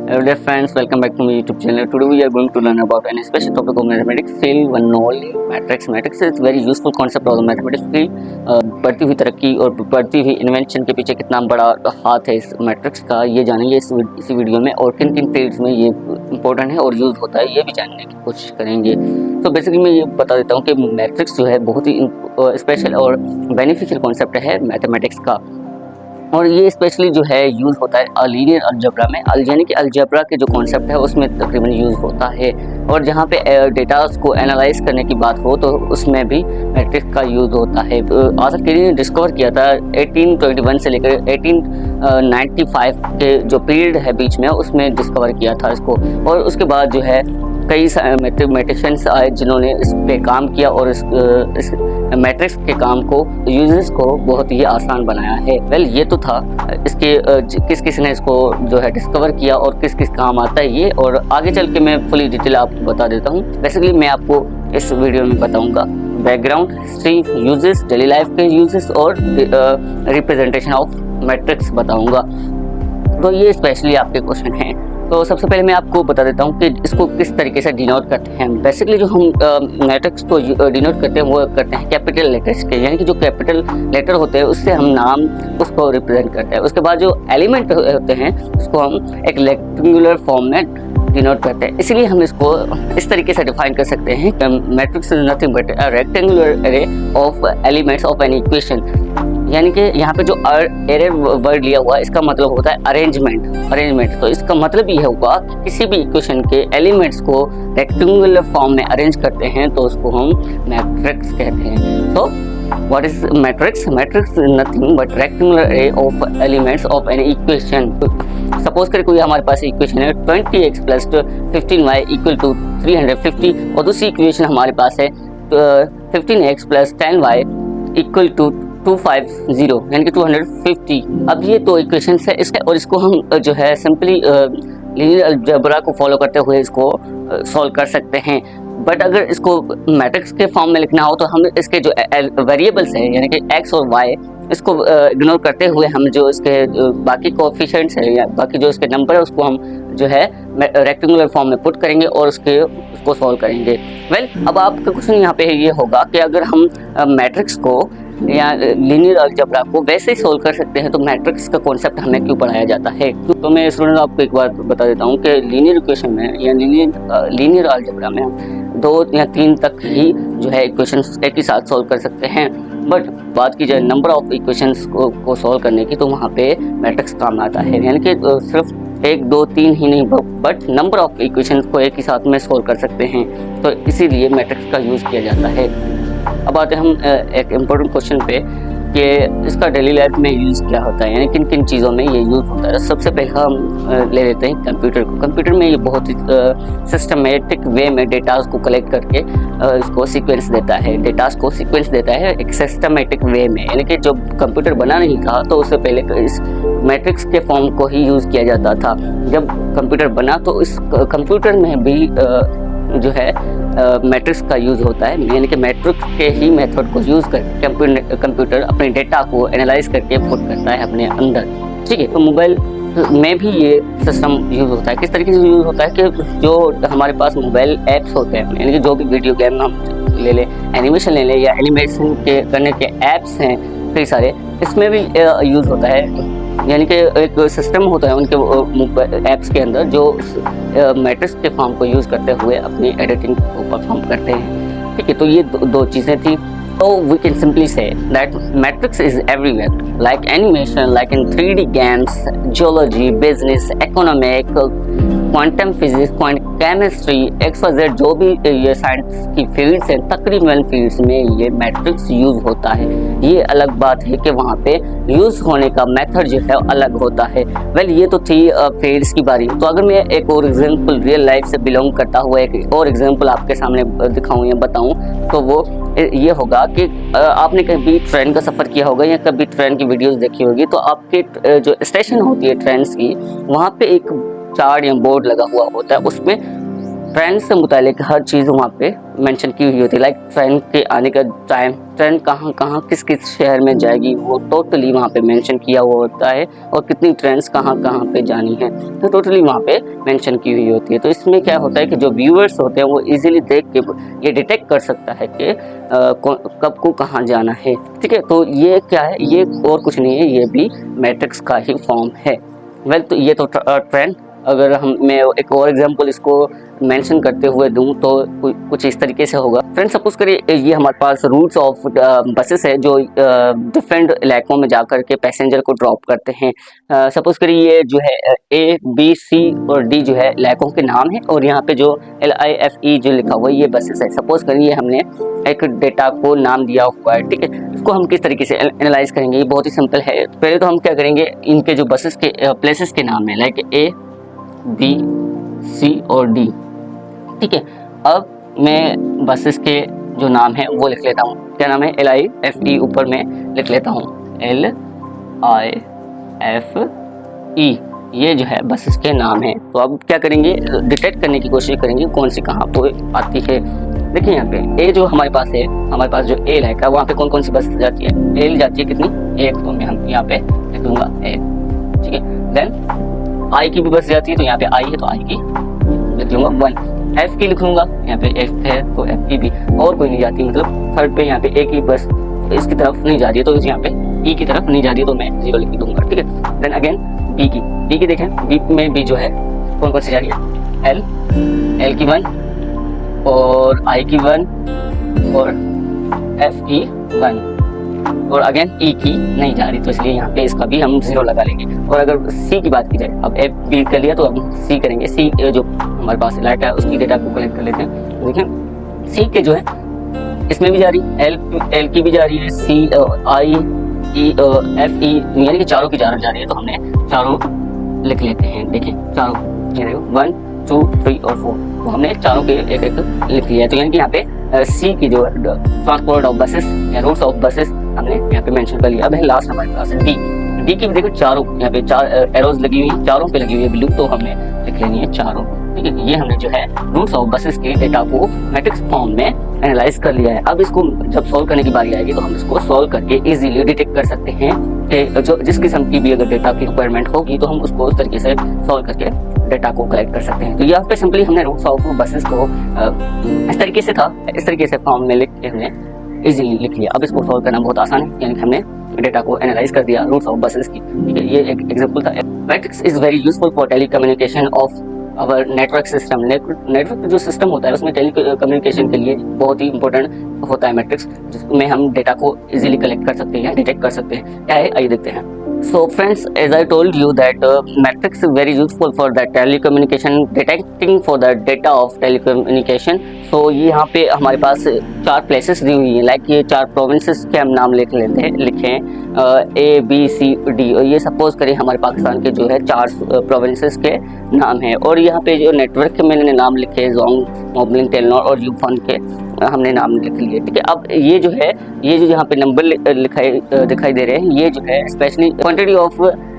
Dear friends, welcome back to my YouTube channel. Today we are going to learn about an special topic of mathematics, field one only matrix. Matrix is very useful concept of the mathematics की बढ़ती हुई तरक्की और बढ़ती हुई invention के पीछे कितना बड़ा हाथ है इस मैट्रिक्स का, ये जानेंगे इसी वीडियो में। और किन किन फील्ड्स में ये इंपॉर्टेंट है और यूज़ होता है, ये भी जानने की कोशिश करेंगे। तो बेसिकली मैं ये बता देता हूँ कि मैट्रिक्स जो है बहुत ही स्पेशल और बेनिफिशियल कॉन्सेप्ट है मैथमेटिक्स का। और ये स्पेशली जो है यूज़ होता है लीनियर अलजेब्रा में, यानी कि अलजेब्रा के जो कॉन्सेप्ट है उसमें तकरीबन यूज़ होता है। और जहाँ पे डेटास को एनालाइज करने की बात हो तो उसमें भी मैट्रिक्स का यूज़ होता है। आर्थर कैरी ने डिस्कवर किया था 1821 से लेकर 1895 के जो पीरियड है बीच में, उसमें डिस्कवर किया था इसको। और उसके बाद जो है कई मैथमेटिशियंस आए जिन्होंने इस पे काम किया और इस मैट्रिक्स के काम को यूजर्स को बहुत ही आसान बनाया है। वेल ये तो था इसके किस किस ने इसको जो है डिस्कवर किया और किस किस काम आता है ये, और आगे चल के मैं फुली डिटेल आपको बता देता हूँ। बेसिकली मैं आपको इस वीडियो में बताऊँगा background, history, uses, daily life के यूजेस और रिप्रेजेंटेशन ऑफ मैट्रिक्स बताऊँगा। तो ये स्पेशली आपके क्वेश्चन हैं। तो सबसे पहले मैं आपको बता देता हूँ कि इसको किस तरीके से डिनोट करते हैं। बेसिकली जो हम मैट्रिक्स को डिनोट करते हैं वो करते हैं कैपिटल लेटर्स के, यानी कि जो कैपिटल लेटर होते हैं उससे हम नाम उसको रिप्रेजेंट करते हैं। उसके बाद जो एलिमेंट होते हैं उसको हम एक रेक्टेंगुलर फॉर्म में डिनोट करते हैं। इसीलिए हम इसको इस तरीके से डिफाइन कर सकते हैं कि matrix is nothing but a rectangular array of elements of any equation. यानी कि यहाँ पे जो एरे वर्ड लिया हुआ है इसका मतलब होता है अरेंजमेंट। तो इसका मतलब ये होगा कि किसी भी इक्वेशन के एलिमेंट्स को रेक्टेंगुलर फॉर्म में अरेंज करते हैं तो उसको हम मैट्रिक्स कहते हैं। तो what is matrix? Matrix is nothing but rectangular array of elements of any equation. Suppose करें कोई हमारे पास इक्वेशन है 20x + 15y = 350, और दूसरी इक्वेशन हमारे पास है 15x + 10y = 250, यानी कि 250। अब ये तो इक्वेशन है इसके, और इसको हम जो है सिंपली लीनियर अलजेब्रा को फॉलो करते हुए इसको सॉल्व कर सकते हैं। बट अगर इसको मैट्रिक्स के फॉर्म में लिखना हो तो हम इसके जो वेरिएबल्स हैं यानी कि x और y, इसको इग्नोर करते हुए हम जो इसके बाकी कोएफिशिएंट्स हैं या बाकी जो इसके नंबर है उसको हम जो है रेक्टेंगुलर फॉर्म में पुट करेंगे और उसको सॉल्व करेंगे। वेल अब आपका क्वेश्चन यहाँ पे ये होगा कि अगर हम मैट्रिक्स को या लीनियर अलजेब्रा को वैसे ही सोल्व कर सकते हैं तो मैट्रिक्स का कॉन्सेप्ट हमें क्यों पढ़ाया जाता है? तो मैं स्टूडेंट आपको एक बात बता देता हूँ कि लीनियर इक्वेशन में या लीनियर अलजेब्रा में हम 2 या 3 तक ही जो है इक्वेशंस एक ही साथ सोल्व कर सकते हैं। बट बात की जाए नंबर ऑफ इक्वेशंस को सोल्व करने की तो वहाँ पे मैट्रिक्स काम आता है। यानी कि सिर्फ 1, 2, 3 ही नहीं बट नंबर ऑफ इक्वेशंस को एक ही साथ में सोल्व कर सकते हैं, तो इसीलिए मैट्रिक्स का यूज़ किया जाता है। अब आते हैं हम एक इम्पोर्टेंट क्वेश्चन पे कि इसका डेली लाइफ में यूज़ क्या होता है, यानी किन किन चीज़ों में ये यूज़ होता है। सबसे पहले हम ले लेते हैं कंप्यूटर को। कंप्यूटर में ये बहुत ही सिस्टमेटिक वे में डेटास को कलेक्ट करके इसको सीक्वेंस देता है, डेटास को सीक्वेंस देता है एक सिस्टमेटिक वे में। यानी कि जब कंप्यूटर बना नहीं था तो उससे पहले इस मैट्रिक्स के फॉर्म को ही यूज़ किया जाता था। जब कंप्यूटर बना तो इस कंप्यूटर में भी जो है मैट्रिक्स का यूज़ होता है, यानी कि मैट्रिक्स के ही मेथड को यूज़ करके कंप्यूटर अपने डेटा को एनालाइज करके पुट करता है अपने अंदर। ठीक है, तो मोबाइल में भी ये सिस्टम यूज़ होता है। किस तरीके से यूज़ होता है कि जो हमारे पास मोबाइल ऐप्स होते हैं, यानी कि जो भी वीडियो गेम हम ले लें, एनिमेशन ले लें या एनिमेशन के करने के ऐप्स हैं कई सारे, इसमें भी यूज़ होता है। यानी कि एक सिस्टम होता है उनके ऐप्स के अंदर जो मैट्रिक्स के फॉर्म को यूज़ करते हुए अपनी एडिटिंग को परफॉर्म करते हैं। ठीक है, तो ये दो चीज़ें थी। So we can simply say that matrix is everywhere, like animation, like in 3D games, geology, business, economic, quantum physics, chemistry, XYZ जो भी ये साइंस की फील्ड्स हैं, तकरीबन फील्ड्स में ये मैट्रिक्स यूज़ होता है। ये अलग बात है कि वहाँ पे यूज़ होने का मेथड जो है अलग होता है। वेल ये तो थी फील्ड्स की बारी। तो अगर मैं एक और एग्जांपल रियल लाइफ से बिलोंग करता हुआ एक और एग्जांपल आपके सामने दिखाऊँ या बताऊँ तो वो ये होगा कि आपने कभी ट्रेन का सफ़र किया होगा या कभी ट्रेन की वीडियोस देखी होगी, तो आपके जो स्टेशन होती है ट्रेन की, वहाँ पे एक चार्ट या बोर्ड लगा हुआ होता है, उसमें ट्रेन से मुतालिक हर चीज़ वहाँ पे मेंशन की हुई होती है, लाइक ट्रेन के आने का टाइम, ट्रेन कहाँ कहाँ किस किस शहर में जाएगी, वो टोटली वहाँ पे मेंशन किया हुआ होता है, और कितनी ट्रेन्स कहाँ कहाँ पे जानी है तो टोटली वहाँ पे मेंशन की हुई होती है। तो इसमें क्या होता है कि जो व्यूअर्स होते हैं वो इजीली देख के ये डिटेक्ट कर सकता है कि कब को कहाँ जाना है, ठीक है। तो ये क्या है, ये और कुछ नहीं है, ये भी मैट्रिक्स का ही फॉर्म है। वेल, तो ये तो ट्रेन, अगर मैं एक और एग्जांपल इसको मेंशन करते हुए दूं तो कुछ इस तरीके से होगा। फ्रेंड, सपोज करिए ये हमारे पास रूट्स ऑफ बसेस है जो डिफरेंट इलाकों में जाकर के पैसेंजर को ड्रॉप करते हैं। सपोज करिए ये जो है A, B, C और D जो है इलाकों के नाम है, और यहाँ पे जो LIFE जो लिखा हुआ है ये बसेस है। सपोज करिए हमने एक डेटा को नाम दिया हुआ है, ठीक है। इसको हम किस तरीके से एनालाइज करेंगे, ये बहुत ही सिंपल है। पहले तो हम क्या करेंगे, इनके जो बसेस के प्लेसेस के नाम है, लाइक A, B, C और D, ठीक है। अब मैं बसेस के जो नाम है वो लिख लेता हूँ। क्या नाम है, LIFE ऊपर में लिख लेता हूँ, LIFE, ये जो है बसेस के नाम है। तो अब क्या करेंगे, डिटेक्ट करने की कोशिश करेंगे कौन सी कहाँ पे आती है। देखिए यहाँ पे ए जो हमारे पास है, हमारे पास जो ए इलाका है वहाँ पे कौन कौन सी बस जाती है, एल जाती है कितनी, एक, तो मैं हम यहाँ पे लिख दूंगा ए, ठीक है। देन आई की भी बस जाती है, तो यहाँ पे आई है तो आई की लिख लूंगा 1। एफ की लिख लूंगा, यहाँ पे एफ है तो एफ की भी, और कोई नहीं जाती, मतलब थर्ड पे यहाँ पे ए की बस इसकी तरफ नहीं जा रही है तो यहाँ पे ई की तरफ नहीं जा रही है तो मैं 0 लिख दूंगा, ठीक है। देन अगेन बी की देखें, बी में भी जो है कौन कौन सी जा रही है, एल की 1 और आई की 1 और एफ की 1, और अगेन ई की नहीं जा रही, तो इसलिए यहाँ पे इसका भी हम 0 लगा लेंगे। और अगर सी की बात की जाए, अब एफ बी कर लिया तो अब सी करेंगे, सी जो हमारे पास इलाका है उसकी डेटा को कलेक्ट कर लेते हैं। तो देखिए सी के जो है इसमें भी जा रही, एल की भी जा रही है, सी आई ई एफ ई, यानी कि चारों की जा रही है, तो हमने चारों लिख लेते हैं। देखिए चारों 1 2 3 और 4, तो हमने चारों के एक एक लिख लिया है। तो यानी कि यहाँ पे सी की जो ट्रांसपोर्ट ऑफ बसेस या रूट्स ऑफ बसेस हमने यहाँ पे मेंशन कर लिया। अब है लास्ट हमारे पास है डी की भी देखो चारों, यहाँ पे 4 एरोज लगी हुई, चारों पे लगी हुई है ब्लू, तो हमने लिख लेनी है चारों, ठीक है। ये हमने जो है रूट्स ऑफ बसेस के डेटा को मैट्रिक्स फॉर्म में एनालाइज कर लिया है। अब इसको जब सॉल्व करने की बारी आएगी तो हम इसको सॉल्व करके इजीली डिटेक्ट कर सकते हैं कि जो जिस किस्म की भी अगर डेटा की रिक्वायरमेंट होगी तो हम उसको उस तरीके से सॉल्व करके डेटा को कलेक्ट कर सकते हैं। तो यहाँ पे सिंपली हमने रूट्स ऑफ बसेस को इस तरीके से फॉर्म में लिख के हमने इजीली लिख लिया। अब इसको सॉल्व करना बहुत आसान है, यानी कि हमने डेटा को एनालाइज कर दिया रूट्स ऑफ बसेस की, ठीक है। ये एक एग्जांपल था। Matrix is very useful for telecommunication of our network system. Network जो सिस्टम होता है उसमें टेलीकम्युनिकेशन के लिए बहुत ही इंपॉर्टेंट होता है मैट्रिक्स, जिसमें हम डेटा को इजीली कलेक्ट कर सकते हैं, डिटेक्ट कर सकते हैं। क्या है आइए देखते हैं। So friends, as I told you that matrix is very useful for the telecommunication, detecting for the data of telecommunication. So ये यहाँ पे हमारे पास 4 प्लेसेस दी हुई हैं, लाइक ये 4 प्रोविंसेस के हम नाम लिख लेते हैं, लिखें A B C D, और ये सपोज करें हमारे पाकिस्तान के जो है 4 प्रोविंसेस के नाम हैं। और यहाँ पे जो नेटवर्क के मैंने नाम लिखे जोंग, मोबलिंग, टेलीनॉर और यूफोन के हमने नाम लिख लिए, ठीक है। अब ये जो है ये जो यहाँ पे नंबर दिखाई दे रहे हैं, ये जो है स्पेशली क्वांटिटी ऑफ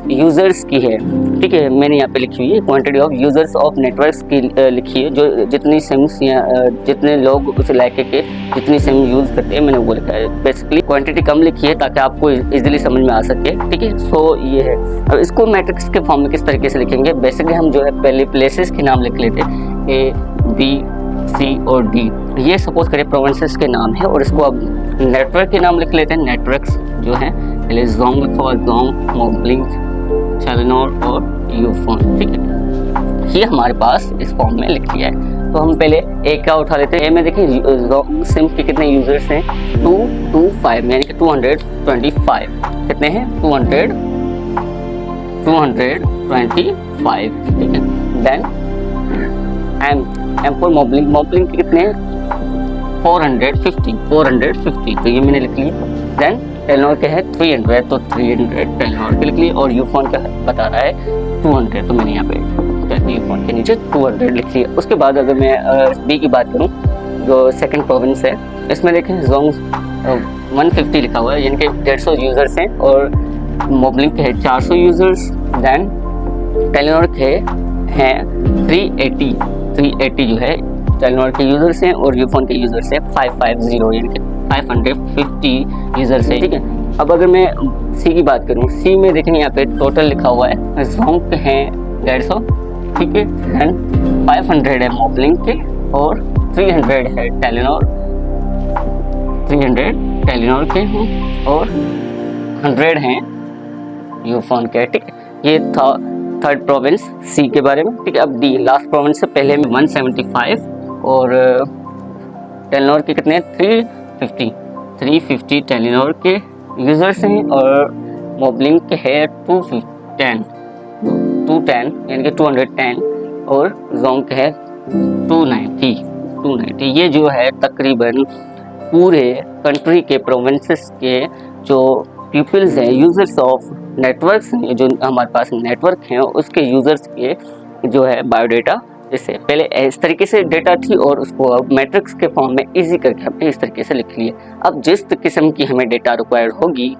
यूजर्स की है, ठीक है। मैंने यहाँ पे लिखी हुई है quantity of users of networks की लिखी है, जो जितनी सिम्स या जितने लोग उस इलाके के जितनी सिम यूज़ करते हैं मैंने वो लिखा है। बेसिकली क्वांटिटी कम लिखी है ताकि आपको इजीली समझ में आ सके, ठीक है। सो ये है। अब इसको मैट्रिक्स के फॉर्म में किस तरीके से लिखेंगे, बेसिकली हम जो है पहले प्लेसेस के नाम लिख लेते हैं, A B C और D। ये सपोज करें प्रोविंसेस के नाम है, और इसको अब नेटवर्क के नाम लिख लेते हैं। नेटवर्क्स जो है पहले जोंग फॉर जोंग, मोबलिंग, टेलीनॉर और यूफोन, ठीक है। ये हमारे पास इस फॉर्म में लिख लिया है। तो हम पहले ए का उठा लेते हैं। ए में देखिए सिम के कितने यूजर्स हैं, 225, यानी कि 225 कितने हैं, 225, ठीक है। देन एम फॉर मोबलिंग के कितने हैं, 450, तो ये मैंने लिख लिया। देन टेलीनॉर के है 300, तो 300 टेलीनॉर के लिख लिए, और यूफोन का बता रहा है 200, तो मैंने यहाँ पे यूफोन के नीचे 200 लिख लिया। उसके बाद अगर मैं बी की बात करूँ, जो सेकंड प्रोविंस है, इसमें देखें जोंग 150 लिखा हुआ है, यानी कि 150 यूजर्स हैं, और मोबलिंग के है 400 यूजर्स। देन टेलीनॉर के हैं 380, 380 जो है टेलीनॉर के यूज़र्स हैं और यूफोन के यूज़र्स हैं 550 यानी कि 550 यूज़र्स हैं, ठीक है। अब अगर मैं सी की बात करूँ, सी में देखें यहाँ पे टोटल लिखा हुआ है जोंक हैं 150, ठीक है, एंड 500 है मोबलिंक के और 300 है टेलीनॉर, 300 टेलीनॉर के हैं और 100 हैं यूफोन के, ठीक है। ये था थर्ड प्रोविंस सी के बारे में, ठीक है। अब डी लास्ट प्रोविंस से पहले में 175 और टेलीनॉर के कितने 350 टेलीनॉर के यूज़र्स हैं और मोबलिंक के है 210 यानी कि 210 और जोंक है 290। ये जो है तकरीबन पूरे कंट्री के प्रोविंसेस के जो पीपल्स हैं, यूज़र्स ऑफ नेटवर्क्स हैं, जो हमारे पास नेटवर्क हैं उसके यूज़र्स के जो है बायोडाटा, जैसे पहले इस तरीके से डेटा थी और उसको अब मैट्रिक्स के फॉर्म में इजी करके हमने इस तरीके से लिख लिया। अब जिस किस्म की हमें डेटा रिक्वायर्ड होगी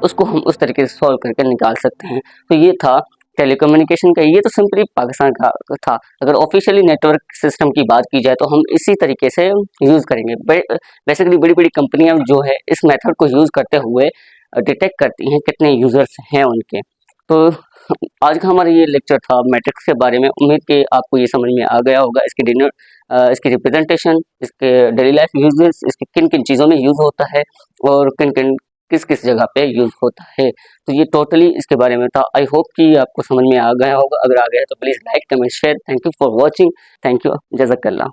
उसको हम उस तरीके से सॉल्व करके निकाल सकते हैं। तो ये था टेलीकम्युनिकेशन का, ये तो सिंपली पाकिस्तान का था। अगर ऑफिशियली नेटवर्क सिस्टम की बात की जाए तो हम इसी तरीके से यूज़ करेंगे। बेसिकली बड़ी बड़ी कंपनियां जो है इस मेथड को यूज़ करते हुए डिटेक्ट करती हैं कितने यूज़र्स हैं उनके। तो आज का हमारा ये लेक्चर था मैट्रिक्स के बारे में। उम्मीद कि आपको ये समझ में आ गया होगा इसकी रिप्रेजेंटेशन, इसके डेली लाइफ यूजेस, इसके किन किन चीज़ों में यूज़ होता है और किस किस जगह पे यूज़ होता है। तो ये टोटली इसके बारे में था। आई होप कि आपको समझ में आ गया होगा। अगर आ गया तो please like, comment, share. Thank you for watching. Thank you, जज़ाकल्लाह।